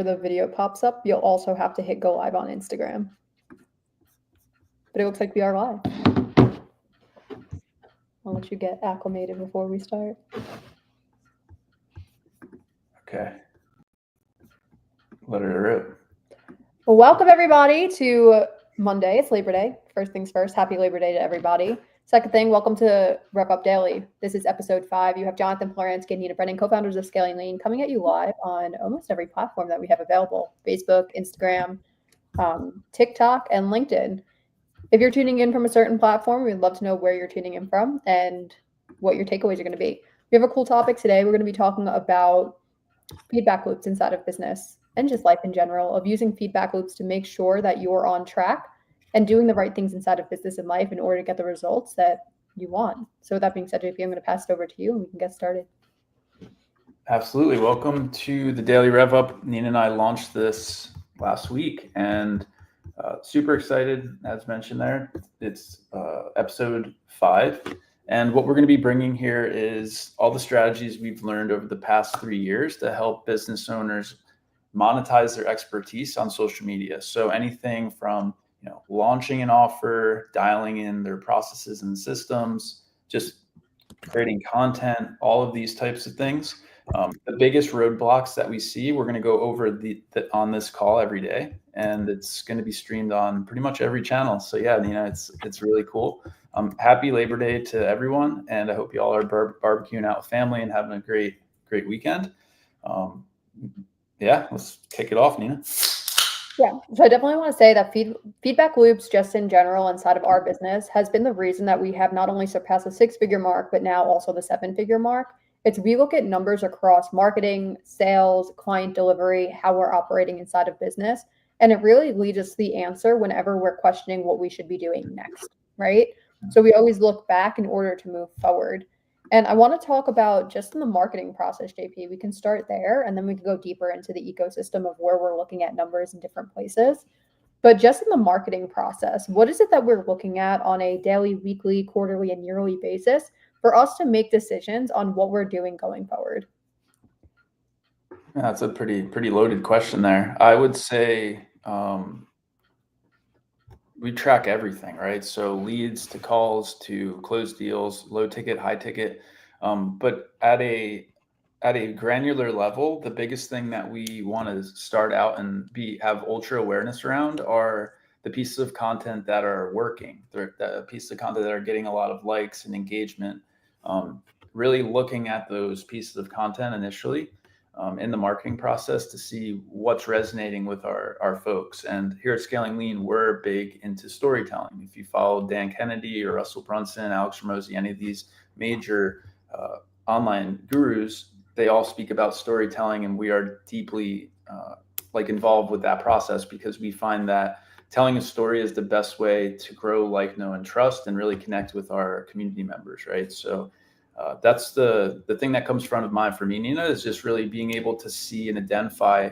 the video pops up, you'll also have to hit go live on Instagram. But it looks like we are live. I'll let you get acclimated before we start. Okay. Let her rip. Well, welcome everybody to Monday. It's Labor Day. First things first, happy Labor Day to everybody. Second thing, welcome to RevUp Daily. This is episode 5. You have Jonathan Florensky and Nina Brennan, co-founders of Scaling Lean, coming at you live on almost every platform that we have available: Facebook, Instagram, TikTok, and LinkedIn. If you're tuning in from a certain platform, we'd love to know where you're tuning in from and what your takeaways are going to be. We have a cool topic today. We're going to be talking about feedback loops inside of business and just life in general, of using feedback loops to make sure that you're on track and doing the right things inside of business and life in order to get the results that you want. So with that being said, JP, I'm going to pass it over to you and we can get started. Absolutely. Welcome to the Daily Rev Up. Nina and I launched this last week and super excited, as mentioned there. It's episode 5. And what we're going to be bringing here is all the strategies we've learned over the past 3 years to help business owners monetize their expertise on social media. So anything from launching an offer, dialing in their processes and systems, just creating content, all of these types of things. The biggest roadblocks that we see, we're going to go over on this call every day, and it's going to be streamed on pretty much every channel. So yeah, Nina, it's really cool. Happy Labor Day to everyone, and I hope you all are barbecuing out with family and having a great weekend. Yeah, let's kick it off, Nina. Yeah, so I definitely want to say that feedback loops just in general inside of our business has been the reason that we have not only surpassed the 6-figure mark, but now also the 7-figure mark. We look at numbers across marketing, sales, client delivery, how we're operating inside of business. And it really leads us to the answer whenever we're questioning what we should be doing next, right? So we always look back in order to move forward. And I want to talk about just in the marketing process, JP. We can start there and then we can go deeper into the ecosystem of where we're looking at numbers in different places. But just in the marketing process, what is it that we're looking at on a daily, weekly, quarterly, and yearly basis for us to make decisions on what we're doing going forward? That's a pretty loaded question there. I would say we track everything, right? So leads to calls to closed deals, low ticket, high ticket. But at a granular level, the biggest thing that we want to start out and have ultra awareness around are the pieces of content that are working, the pieces of content that are getting a lot of likes and engagement. Really looking at those pieces of content initially in the marketing process to see what's resonating with our folks. And here at Scaling Lean, we're big into storytelling. If you follow Dan Kennedy or Russell Brunson, Alex Ramosi, any of these major online gurus, they all speak about storytelling, and we are deeply involved with that process because we find that telling a story is the best way to grow, like, know, and trust, and really connect with our community members, right? So that's the thing that comes front of mind for me, Nina, is just really being able to see and identify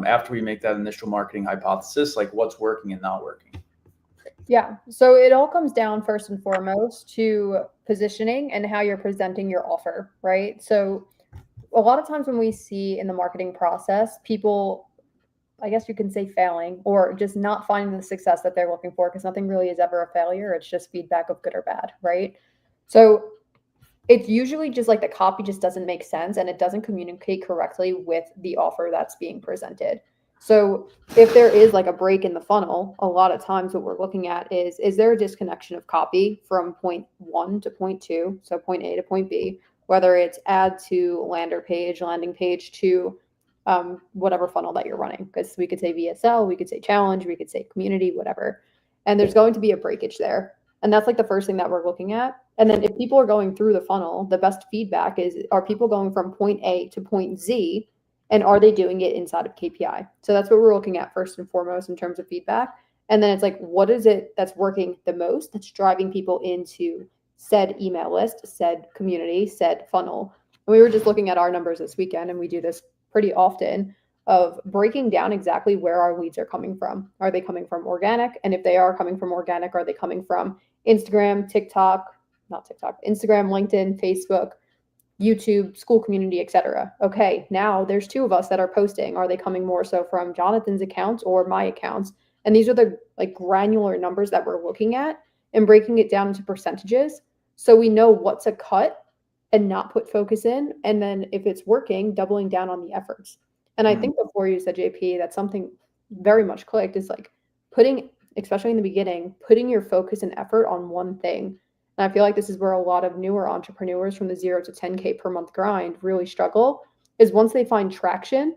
after we make that initial marketing hypothesis, like what's working and not working. Yeah, so it all comes down first and foremost to positioning and how you're presenting your offer, right? So a lot of times when we see in the marketing process, people, I guess you can say, failing or just not finding the success that they're looking for, because nothing really is ever a failure. It's just feedback of good or bad, right? So it's usually just like the copy just doesn't make sense and it doesn't communicate correctly with the offer that's being presented. So if there is like a break in the funnel, a lot of times what we're looking at is there a disconnection of copy from point 1 to point 2, so point A to point B, whether it's add to landing page to whatever funnel that you're running, because we could say VSL, we could say challenge, we could say community, whatever. And there's going to be a breakage there. And that's like the first thing that we're looking at. And then if people are going through the funnel, the best feedback is, are people going from point A to point Z, and are they doing it inside of KPI? So that's what we're looking at first and foremost in terms of feedback. And then it's like, what is it that's working the most, that's driving people into said email list, said community, said funnel? And we were just looking at our numbers this weekend, and we do this pretty often, of breaking down exactly where our leads are coming from. Are they coming from organic? And if they are coming from organic, are they coming from Instagram, Instagram, LinkedIn, Facebook, YouTube, school community, etc. Okay, now there's two of us that are posting. Are they coming more so from Jonathan's accounts or my accounts? And these are the like granular numbers that we're looking at and breaking it down into percentages so we know what to cut and not put focus in. And then if it's working, doubling down on the efforts. And I Mm. think before you said JP, that's something very much clicked is like putting, especially in the beginning, putting your focus and effort on one thing. And I feel like this is where a lot of newer entrepreneurs from the 0 to 10K per month grind really struggle is once they find traction,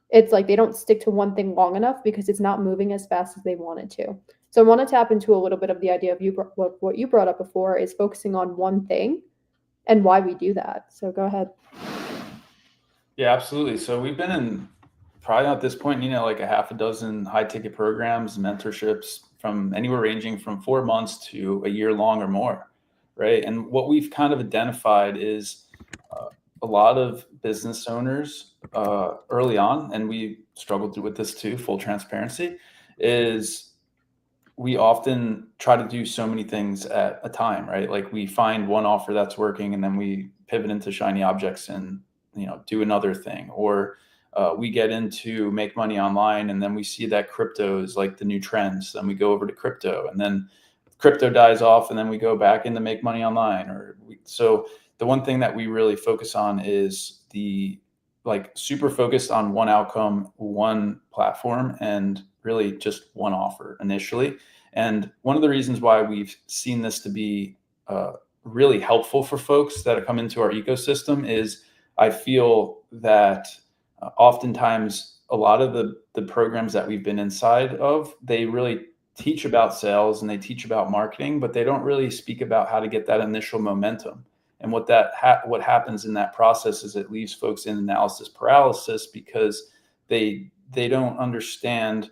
it's like they don't stick to one thing long enough because it's not moving as fast as they wanted to. So I want to tap into a little bit of the idea of what you brought up before is focusing on one thing and why we do that. So go ahead. Yeah, absolutely. So we've been in probably at this point, like a half a dozen high ticket programs, mentorships from anywhere ranging from 4 months to a year long or more. Right. And what we've kind of identified is a lot of business owners early on, and we struggled with this too, full transparency, is we often try to do so many things at a time, right? Like we find one offer that's working and then we pivot into shiny objects and, do another thing. Or we get into make money online and then we see that crypto is like the new trends. Then we go over to crypto and then crypto dies off and then we go back into make money online. So the one thing that we really focus on is the like super focused on one outcome, one platform, and really just one offer initially. And one of the reasons why we've seen this to be really helpful for folks that come into our ecosystem is I feel that oftentimes a lot of the programs that we've been inside of, they really teach about sales and they teach about marketing, but they don't really speak about how to get that initial momentum. And what happens in that process is it leaves folks in analysis paralysis because they don't understand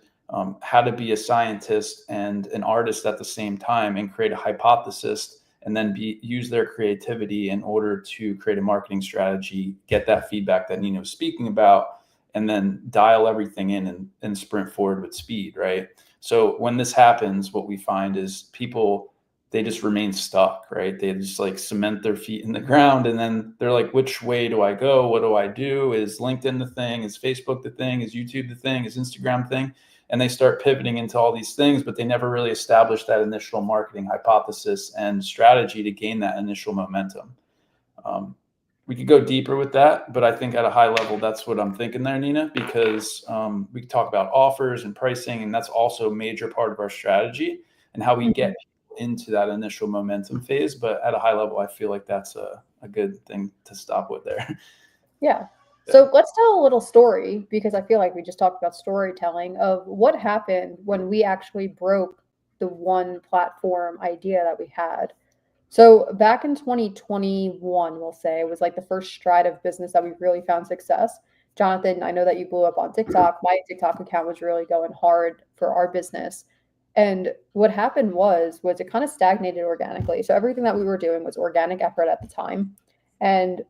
how to be a scientist and an artist at the same time and create a hypothesis and then use their creativity in order to create a marketing strategy, get that feedback that Nino's speaking about, and then dial everything in and sprint forward with speed, right? So when this happens, what we find is people, they just remain stuck, right? They just like cement their feet in the ground and then they're like, which way do I go? What do I do? Is LinkedIn the thing? Is Facebook the thing? Is YouTube the thing? Is Instagram the thing? And they start pivoting into all these things, but they never really establish that initial marketing hypothesis and strategy to gain that initial momentum. We could go deeper with that, but I think at a high level, that's what I'm thinking there, Nina, because we talk about offers and pricing, and that's also a major part of our strategy and how we get into that initial momentum phase. But at a high level, I feel like that's a good thing to stop with there. Yeah. So let's tell a little story because I feel like we just talked about storytelling of what happened when we actually broke the one platform idea that we had. So back in 2021, we'll say, was like the first stride of business that we really found success. Jonathan, I know that you blew up on TikTok. My TikTok account was really going hard for our business. And what happened was it kind of stagnated organically. So everything that we were doing was organic effort at the time. And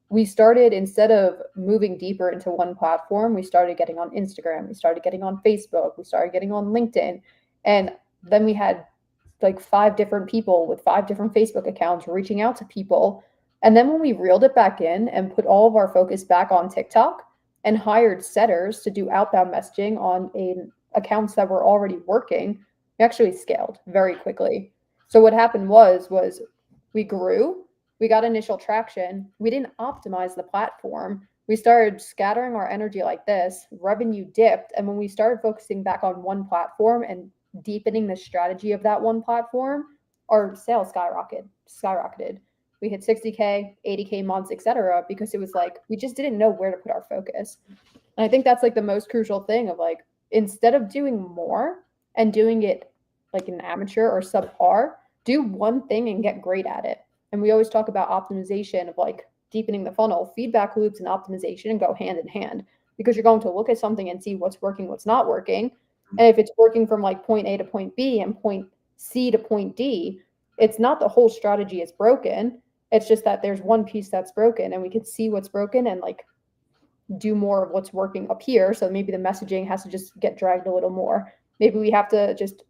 we started, instead of moving deeper into one platform, we started getting on Instagram, we started getting on Facebook, we started getting on LinkedIn. And then we had like 5 different people with 5 different Facebook accounts reaching out to people. And then when we reeled it back in and put all of our focus back on TikTok and hired setters to do outbound messaging on accounts that were already working, we actually scaled very quickly. So what happened was we grew, we got initial traction, we didn't optimize the platform. We started scattering our energy like this, revenue dipped, and when we started focusing back on one platform and deepening the strategy of that one platform, our sales skyrocketed. We hit 60K, 80K months, etc., because it was like we just didn't know where to put our focus. And I think that's like the most crucial thing of like, instead of doing more and doing it like an amateur or subpar, do one thing and get great at it. And we always talk about optimization of like deepening the funnel. Feedback loops and optimization go hand in hand because you're going to look at something and see what's working, what's not working. And if it's working from like point A to point B and point C to point D, it's not the whole strategy is broken. It's just that there's one piece that's broken and we can see what's broken and like do more of what's working up here. So maybe the messaging has to just get dragged a little more. Maybe we have to just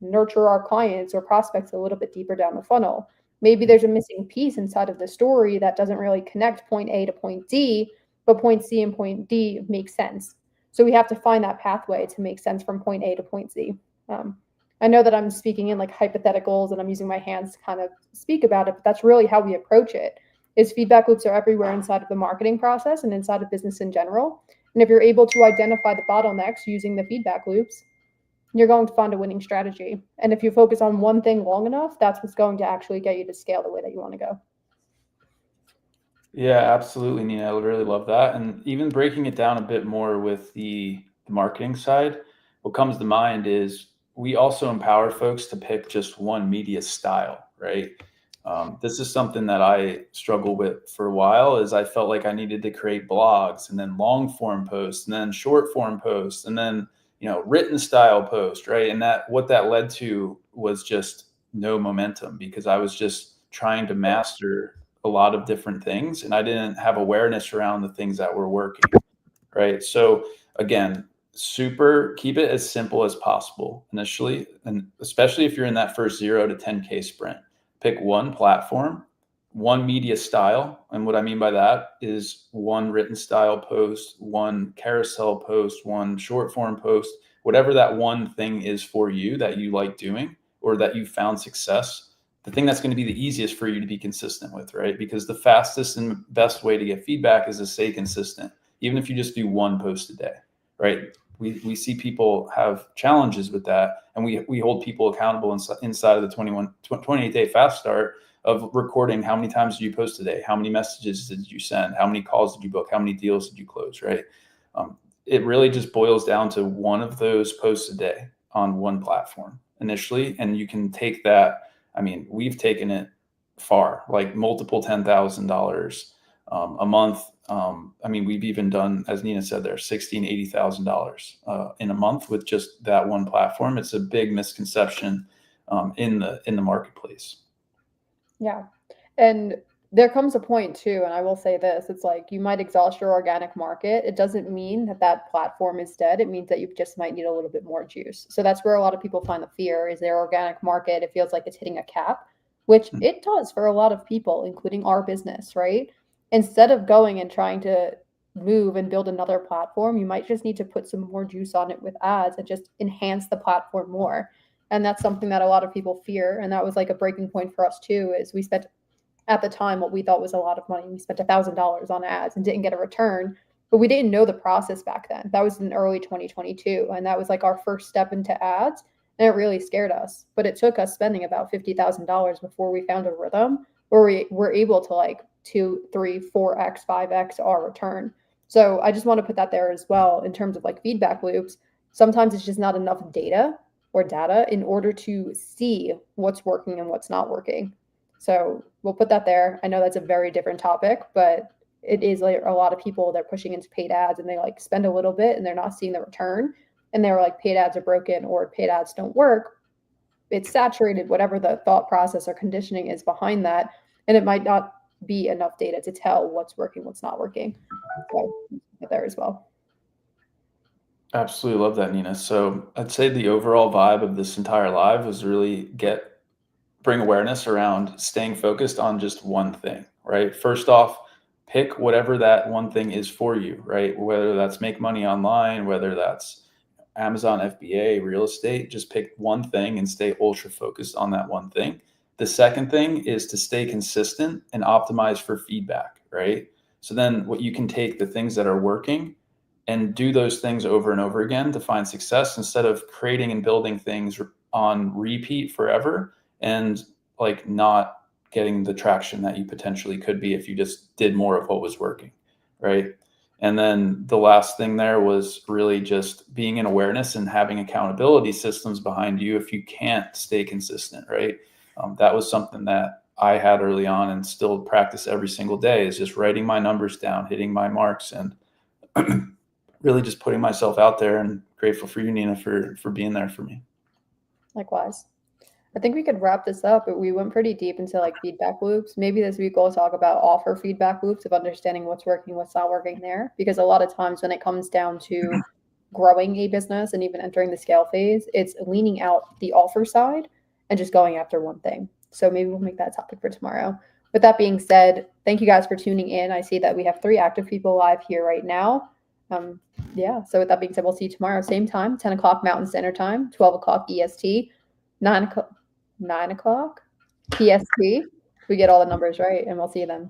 nurture our clients or prospects a little bit deeper down the funnel. Maybe there's a missing piece inside of the story that doesn't really connect point A to point D, but point C and point D make sense. So we have to find that pathway to make sense from point A to point Z. I know that I'm speaking in like hypotheticals and I'm using my hands to kind of speak about it, but that's really how we approach it. Is feedback loops are everywhere inside of the marketing process and inside of business in general. And if you're able to identify the bottlenecks using the feedback loops, you're going to find a winning strategy. And if you focus on one thing long enough, that's what's going to actually get you to scale the way that you want to go. Yeah, absolutely, Nina. I would really love that. And even breaking it down a bit more with the marketing side, what comes to mind is we also empower folks to pick just one media style, right? This is something that I struggled with for a while is I felt like I needed to create blogs and then long form posts and then short form posts and then, written style post, right? And that what that led to was just no momentum because I was just trying to master a lot of different things and I didn't have awareness around the things that were working, right? So again, super keep it as simple as possible initially, and especially if you're in that first 0 to 10K sprint. Pick one platform, one media style, and what I mean by that is one written style post, one carousel post, one short form post, whatever that one thing is for you that you like doing or that you found success, the thing that's going to be the easiest for you to be consistent with, right? Because the fastest and best way to get feedback is to stay consistent, even if you just do one post a day, right? We see people have challenges with that, and we hold people accountable inside of the 28-day fast start of recording how many times did you post today, how many messages did you send, how many calls did you book, how many deals did you close, right? It really just boils down to one of those posts a day on one platform initially, and you can take that. I mean, we've taken it far, like multiple $10,000 a month. I mean, we've even done, as Nina said, there $60,000 and $80,000 in a month with just that one platform. It's a big misconception in the marketplace. Yeah. And there comes a point too, and I will say this, it's like you might exhaust your organic market. It doesn't mean that that platform is dead. It means that you just might need a little bit more juice. So that's where a lot of people find the fear is their organic market. It feels like it's hitting a cap, which it does for a lot of people, including our business, right? Instead of going and trying to move and build another platform, you might just need to put some more juice on it with ads and just enhance the platform more. And that's something that a lot of people fear. And that was like a breaking point for us too, is we spent at the time what we thought was a lot of money. We spent $1,000 on ads and didn't get a return, but we didn't know the process back then. That was in early 2022. And that was like our first step into ads. And it really scared us. But it took us spending about $50,000 before we found a rhythm where we were able to like 2, 3, 4x, 5x our return. So I just want to put that there as well in terms of like feedback loops. Sometimes it's just not enough data or data in order to see what's working and what's not working. So we'll put that there. I know that's a very different topic, but it is like a lot of people they're pushing into paid ads and they like spend a little bit and they're not seeing the return. And they're like, paid ads are broken or paid ads don't work. It's saturated, whatever the thought process or conditioning is behind that. And it might not be enough data to tell what's working, what's not working. So there as well. Absolutely love that, Nina. So I'd say the overall vibe of this entire live was really bring awareness around staying focused on just one thing, right? First off, pick whatever that one thing is for you, right? Whether that's make money online, whether that's Amazon FBA, real estate, just pick one thing and stay ultra focused on that one thing. The second thing is to stay consistent and optimize for feedback, right? So then what you can take the things that are working and do those things over and over again to find success instead of creating and building things on repeat forever and like not getting the traction that you potentially could be if you just did more of what was working, right? And then the last thing there was really just being in awareness and having accountability systems behind you if you can't stay consistent, right? That was something that I had early on and still practice every single day is just writing my numbers down, hitting my marks, and really just putting myself out there. And grateful for you, Nina, for being there for me. Likewise. I think we could wrap this up, but we went pretty deep into like feedback loops. Maybe this week we'll talk about offer feedback loops of understanding what's working, what's not working there. Because a lot of times when it comes down to growing a business and even entering the scale phase, it's leaning out the offer side and just going after one thing. So maybe we'll make that a topic for tomorrow. With that being said, thank you guys for tuning in. I see that we have 3 active people live here right now. Yeah, so with that being said, we'll see you tomorrow, same time, 10 o'clock Mountain Standard Time, 12 o'clock EST, 9 o'clock PST. We get all the numbers right, and we'll see you then.